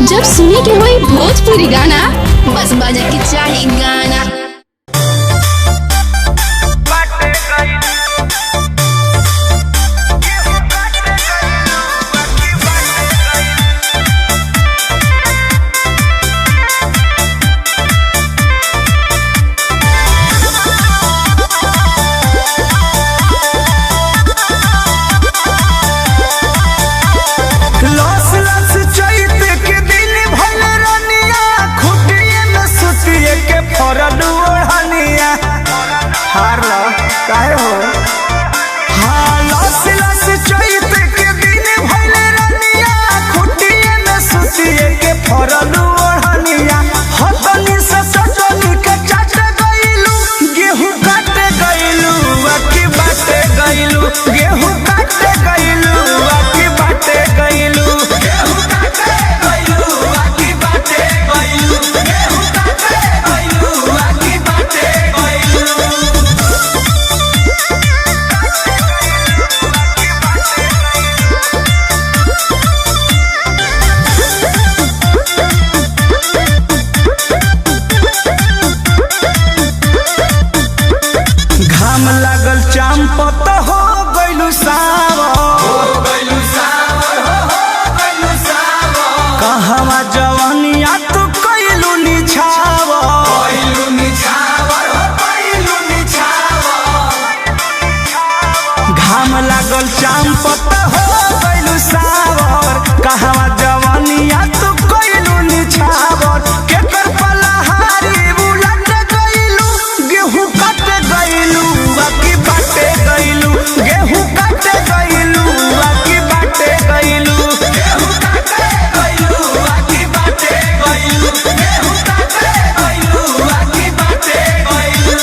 जब सुने के होई भोजपुरी गाना बस बजे के चाही गाना। काहे हो हाँ लस लस चैत के दिन भइले रनिया खुटिए में सुतिए के फरल ओढ़निया हतनी से सजनी के चाट गइलू गेहूं काटे गइलू बाकी बाटे गइलू गेहूं काटे गइलू बाकी बाटे गइलू गेहूं काटे गइलू बाकी बाटे गइलू गेहूं काटे गइलू बाकी बाटे गइलू। घाम लागल चांपत हो गइलू सावर कहवा जवानिया तू कइलू निछावर घाम लागल चांपत हो गइलू सावर कहवा जवानिया तू कइलू निछावर केकर पलहारी बुलट गइलू गेहूं काट गइलू बाकी बाटे गइलू गेहूं काट गइलू बाकी बाटे गइलू गेहूं काट गइलू बाकी बाटे गइलू गेहूं काट गइलू बाकी बाटे गइलू।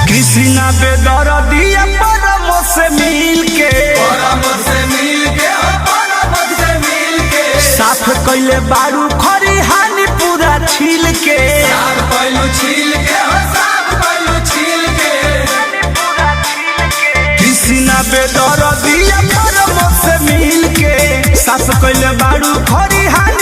कृष्णा बेदर्दिया परमो से मिल के साफ कइले बारू खरिहानी पूरा छील के कृष्णा बेदर्दिया परमो से मिल के साफ कइले बारू खरिहानी